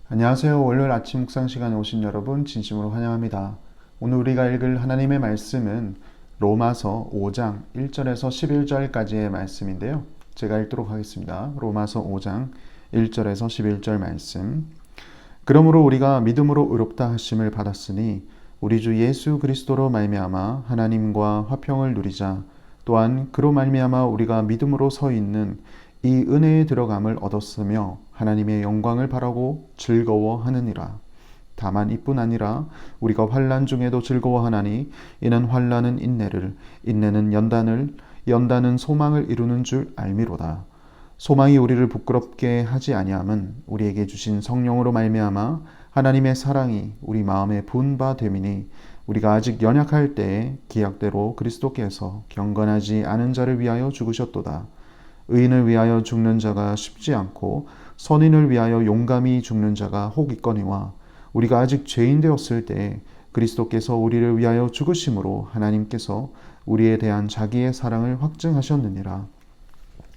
안녕하세요. 월요일 아침 묵상 시간에 오신 여러분 진심으로 환영합니다. 오늘 우리가 읽을 하나님의 말씀은 로마서 5장 1절에서 11절까지의 말씀인데요. 제가 읽도록 하겠습니다. 로마서 5장 1절에서 11절 말씀. 그러므로 우리가 믿음으로 의롭다 하심을 받았으니 우리 주 예수 그리스도로 말미암아 하나님과 화평을 누리자. 또한 그로 말미암아 우리가 믿음으로 서 있는 이 은혜에 들어감을 얻었으며 하나님의 영광을 바라고 즐거워하느니라. 다만 이뿐 아니라 우리가 환난 중에도 즐거워하나니 이는 환난은 인내를, 인내는 연단을, 연단은 소망을 이루는 줄 알미로다. 소망이 우리를 부끄럽게 하지 아니함은 우리에게 주신 성령으로 말미암아 하나님의 사랑이 우리 마음에 부은 바 됨이니 우리가 아직 연약할 때에 기약대로 그리스도께서 경건하지 않은 자를 위하여 죽으셨도다. 의인을 위하여 죽는 자가 쉽지 않고 선인을 위하여 용감히 죽는 자가 혹 있거니와 우리가 아직 죄인 되었을 때에 그리스도께서 우리를 위하여 죽으심으로 하나님께서 우리에 대한 자기의 사랑을 확증하셨느니라.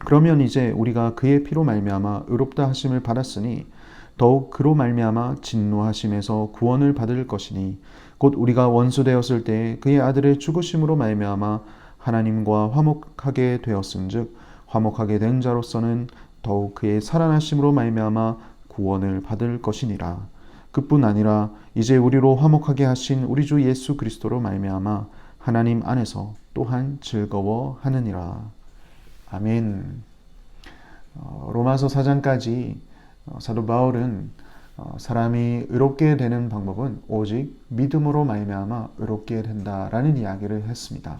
그러면 이제 우리가 그의 피로 말미암아 의롭다 하심을 받았으니 더욱 그로 말미암아 진노하심에서 구원을 받을 것이니 곧 우리가 원수 되었을 때에 그의 아들의 죽으심으로 말미암아 하나님과 화목하게 되었은즉 화목하게 된 자로서는 더욱 그의 살아나심으로 말미암아 구원을 받을 것이니라. 그뿐 아니라 이제 우리로 화목하게 하신 우리 주 예수 그리스도로 말미암아 하나님 안에서 또한 즐거워하느니라. 아멘. 로마서 4장까지 사도 바울은 사람이 의롭게 되는 방법은 오직 믿음으로 말미암아 의롭게 된다라는 이야기를 했습니다.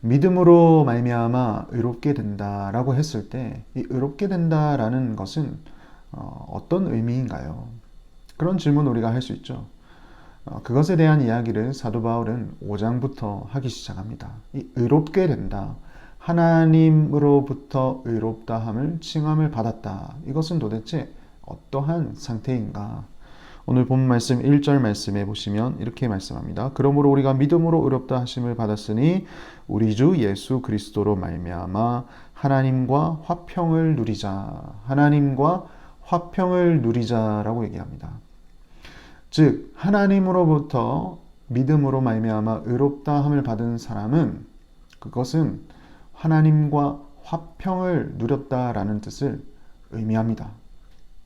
믿음으로 말미암아 의롭게 된다라고 했을 때 이 의롭게 된다라는 것은 어떤 의미인가요? 그런 질문 우리가 할 수 있죠. 그것에 대한 이야기를 사도 바울은 5장부터 하기 시작합니다. 이 의롭게 된다, 하나님으로부터 의롭다함을 칭함을 받았다. 이것은 도대체 어떠한 상태인가? 오늘 본 말씀 1절 말씀에 보시면 이렇게 말씀합니다. 그러므로 우리가 믿음으로 의롭다 하심을 받았으니 우리 주 예수 그리스도로 말미암아 하나님과 화평을 누리자. 하나님과 화평을 누리자라고 얘기합니다. 즉 하나님으로부터 믿음으로 말미암아 의롭다함을 받은 사람은 그것은 하나님과 화평을 누렸다라는 뜻을 의미합니다.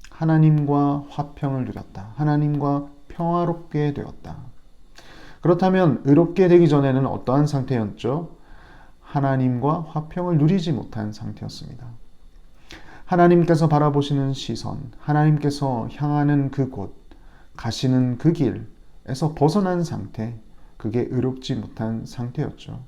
하나님과 화평을 누렸다. 하나님과 평화롭게 되었다. 그렇다면 의롭게 되기 전에는 어떠한 상태였죠? 하나님과 화평을 누리지 못한 상태였습니다. 하나님께서 바라보시는 시선, 하나님께서 향하는 그곳, 가시는 그 길에서 벗어난 상태, 그게 의롭지 못한 상태였죠.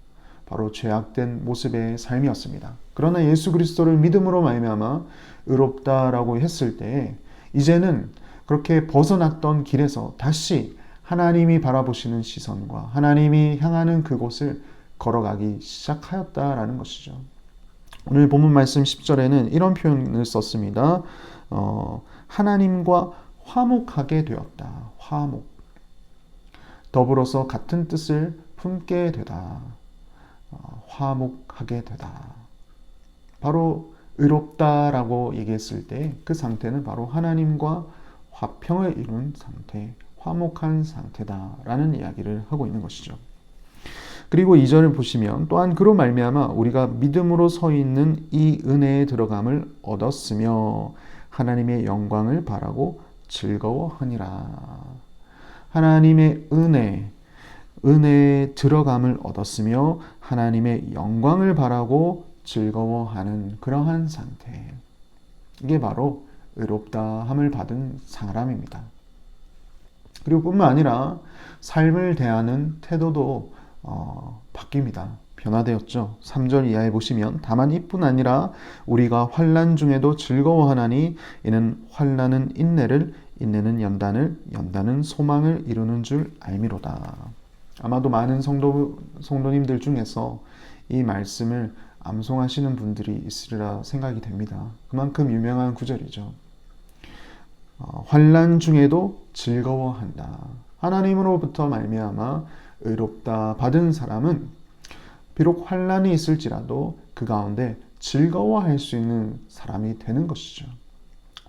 바로 죄악된 모습의 삶이었습니다. 그러나 예수 그리스도를 믿음으로 말미암아 의롭다라고 했을 때 이제는 그렇게 벗어났던 길에서 다시 하나님이 바라보시는 시선과 하나님이 향하는 그곳을 걸어가기 시작하였다라는 것이죠. 오늘 본문 말씀 10절에는 이런 표현을 썼습니다. 하나님과 화목하게 되었다. 화목. 더불어서 같은 뜻을 품게 되다. 화목하게 되다. 바로 의롭다라고 얘기했을 때 그 상태는 바로 하나님과 화평을 이룬 상태, 화목한 상태다라는 이야기를 하고 있는 것이죠. 그리고 2절을 보시면 또한 그로 말미암아 우리가 믿음으로 서 있는 이 은혜에 들어감을 얻었으며 하나님의 영광을 바라고 즐거워하니라. 하나님의 은혜에 들어감을 얻었으며 하나님의 영광을 바라고 즐거워하는 그러한 상태. 이게 바로 의롭다함을 받은 사람입니다. 그리고 뿐만 아니라 삶을 대하는 태도도 바뀝니다. 변화되었죠. 3절 이하에 보시면 다만 이뿐 아니라 우리가 환난 중에도 즐거워하나니 이는 환난은 인내를, 인내는 연단을, 연단은 소망을 이루는 줄 알미로다. 아마도 많은 성도님들 중에서 이 말씀을 암송하시는 분들이 있으리라 생각이 됩니다. 그만큼 유명한 구절이죠. 환난 중에도 즐거워한다. 하나님으로부터 말미암아 의롭다 받은 사람은 비록 환난이 있을지라도 그 가운데 즐거워할 수 있는 사람이 되는 것이죠.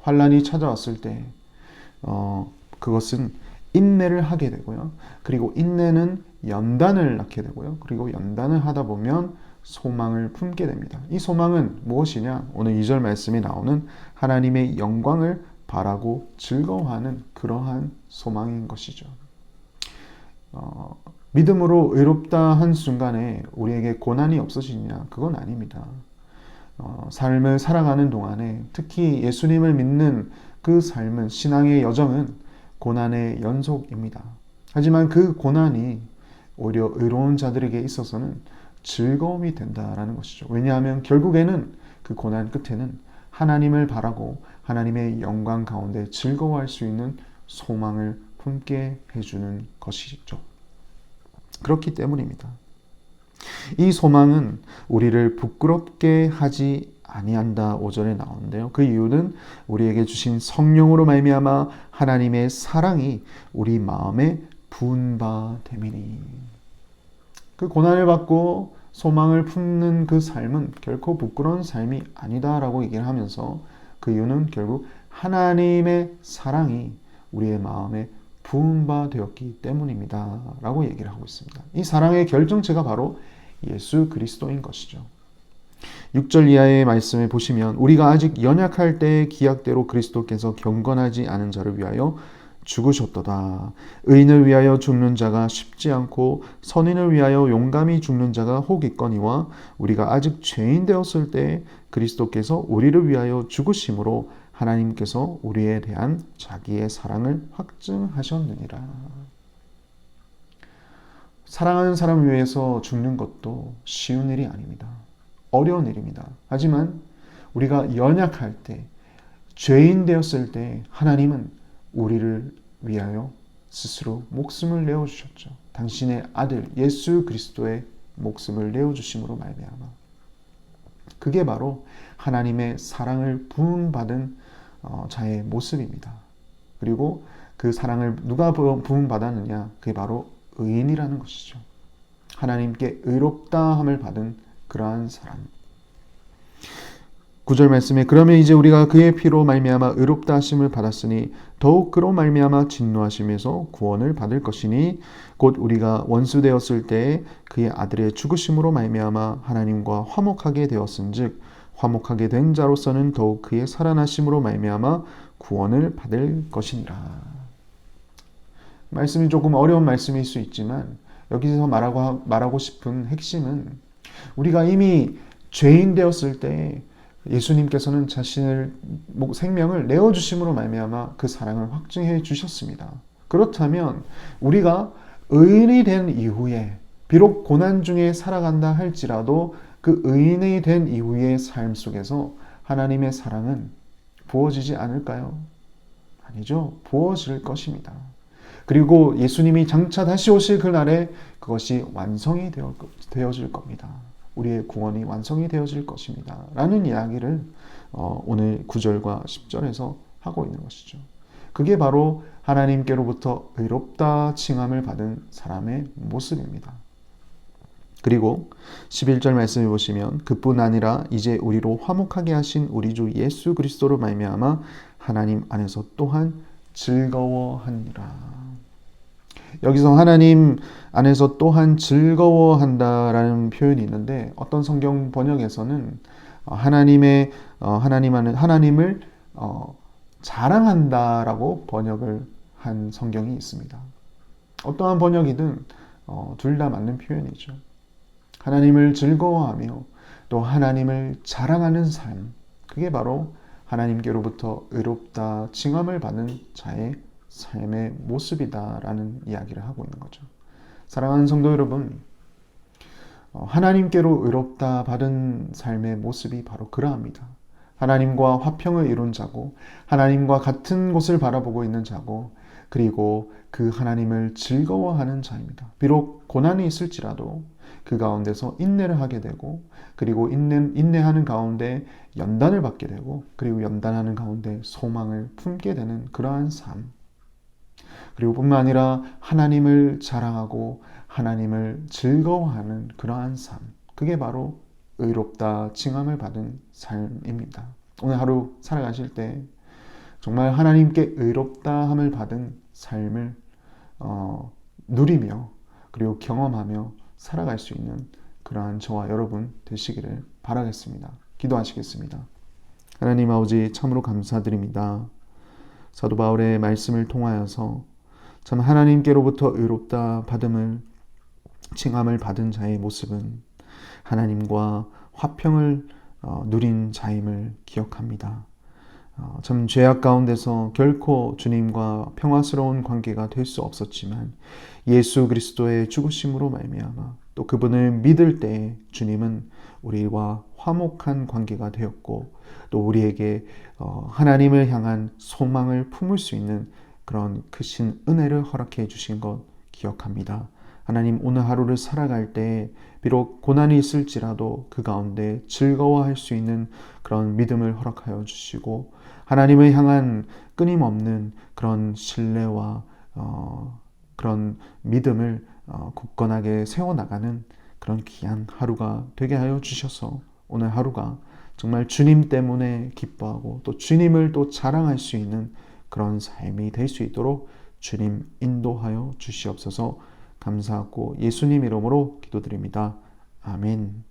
환란이 찾아왔을 때 그것은 인내를 하게 되고요. 그리고 인내는 연단을 낳게 되고요. 그리고 연단을 하다 보면 소망을 품게 됩니다. 이 소망은 무엇이냐? 오늘 2절 말씀이 나오는 하나님의 영광을 바라고 즐거워하는 그러한 소망인 것이죠. 믿음으로 의롭다 한 순간에 우리에게 고난이 없어지냐? 그건 아닙니다. 삶을 살아가는 동안에 특히 예수님을 믿는 그 삶은, 신앙의 여정은 고난의 연속입니다. 하지만 그 고난이 오히려 의로운 자들에게 있어서는 즐거움이 된다라는 것이죠. 왜냐하면 결국에는 그 고난 끝에는 하나님을 바라고 하나님의 영광 가운데 즐거워할 수 있는 소망을 품게 해주는 것이죠. 그렇기 때문입니다. 이 소망은 우리를 부끄럽게 하지 아니한다 5절에 나오는데요. 그 이유는 우리에게 주신 성령으로 말미암아 하나님의 사랑이 우리 마음에 부은 바 됨이니. 그 고난을 받고 소망을 품는 그 삶은 결코 부끄러운 삶이 아니다라고 얘기를 하면서 그 이유는 결국 하나님의 사랑이 우리의 마음에 부은 바 되었기 때문입니다 라고 얘기를 하고 있습니다. 이 사랑의 결정체가 바로 예수 그리스도인 것이죠. 6절 이하의 말씀을 보시면 우리가 아직 연약할 때의 기약대로 그리스도께서 경건하지 않은 자를 위하여 죽으셨도다. 의인을 위하여 죽는 자가 쉽지 않고 선인을 위하여 용감히 죽는 자가 혹 있거니와 우리가 아직 죄인 되었을 때 그리스도께서 우리를 위하여 죽으심으로 하나님께서 우리에 대한 자기의 사랑을 확증하셨느니라. 사랑하는 사람을 위해서 죽는 것도 쉬운 일이 아닙니다. 어려운 일입니다. 하지만 우리가 연약할 때, 죄인 되었을 때 하나님은 우리를 위하여 스스로 목숨을 내어주셨죠. 당신의 아들 예수 그리스도의 목숨을 내어주심으로 말미암아. 그게 바로 하나님의 사랑을 부음받은 자의 모습입니다. 그리고 그 사랑을 누가 부음받았느냐? 그게 바로 의인이라는 것이죠. 하나님께 의롭다함을 받은 그러한 사람. 9절 말씀에 그러면 이제 우리가 그의 피로 말미암아 의롭다 하심을 받았으니 더욱 그로 말미암아 진노하심에서 구원을 받을 것이니 곧 우리가 원수 되었을 때에 그의 아들의 죽으심으로 말미암아 하나님과 화목하게 되었은즉 화목하게 된 자로서는 더욱 그의 살아나심으로 말미암아 구원을 받을 것이니라. 말씀이 조금 어려운 말씀일 수 있지만 여기서 말하고 싶은 핵심은 우리가 이미 죄인 되었을 때 예수님께서는 자신의 생명을 내어주심으로 말미암아 그 사랑을 확증해 주셨습니다. 그렇다면 우리가 의인이 된 이후에 비록 고난 중에 살아간다 할지라도 그 의인이 된 이후의 삶 속에서 하나님의 사랑은 부어지지 않을까요? 아니죠. 부어질 것입니다. 그리고 예수님이 장차 다시 오실 그날에 그것이 완성이 되어질 겁니다. 우리의 구원이 완성이 되어질 것입니다. 라는 이야기를 오늘 9절과 10절에서 하고 있는 것이죠. 그게 바로 하나님께로부터 의롭다 칭함을 받은 사람의 모습입니다. 그리고 11절 말씀을 보시면 그뿐 아니라 이제 우리로 화목하게 하신 우리 주 예수 그리스도로 말미암아 하나님 안에서 또한 즐거워하니라. 여기서 하나님 안에서 또한 즐거워한다라는 표현이 있는데 어떤 성경 번역에서는 하나님을 자랑한다라고 번역을 한 성경이 있습니다. 어떠한 번역이든 둘 다 맞는 표현이죠. 하나님을 즐거워하며 또 하나님을 자랑하는 삶, 그게 바로 하나님께로부터 의롭다 칭함을 받는 자의 삶의 모습이다라는 이야기를 하고 있는 거죠. 사랑하는 성도 여러분, 하나님께로 의롭다 받은 삶의 모습이 바로 그러합니다. 하나님과 화평을 이룬 자고 하나님과 같은 곳을 바라보고 있는 자고 그리고 그 하나님을 즐거워하는 자입니다. 비록 고난이 있을지라도 그 가운데서 인내를 하게 되고 그리고 인내하는 가운데 연단을 받게 되고 그리고 연단하는 가운데 소망을 품게 되는 그러한 삶. 그리고 뿐만 아니라 하나님을 자랑하고 하나님을 즐거워하는 그러한 삶. 그게 바로 의롭다 칭함을 받은 삶입니다. 오늘 하루 살아가실 때 정말 하나님께 의롭다 함을 받은 삶을 누리며 그리고 경험하며 살아갈 수 있는 그러한 저와 여러분 되시기를 바라겠습니다. 기도하시겠습니다. 하나님 아버지 참으로 감사드립니다. 사도 바울의 말씀을 통하여서 참 하나님께로부터 의롭다 받음을 칭함을 받은 자의 모습은 하나님과 화평을 누린 자임을 기억합니다. 참 죄악 가운데서 결코 주님과 평화스러운 관계가 될 수 없었지만 예수 그리스도의 죽으심으로 말미암아 또 그분을 믿을 때에 주님은 우리와 화목한 관계가 되었고 또 우리에게 하나님을 향한 소망을 품을 수 있는 그런 크신 은혜를 허락해 주신 것 기억합니다. 하나님 오늘 하루를 살아갈 때 비록 고난이 있을지라도 그 가운데 즐거워할 수 있는 그런 믿음을 허락하여 주시고 하나님을 향한 끊임없는 그런 신뢰와 그런 믿음을 굳건하게 세워나가는 그런 귀한 하루가 되게 하여 주셔서 오늘 하루가 정말 주님 때문에 기뻐하고 또 주님을 또 자랑할 수 있는 그런 삶이 될 수 있도록 주님 인도하여 주시옵소서. 감사하고 예수님 이름으로 기도드립니다. 아멘.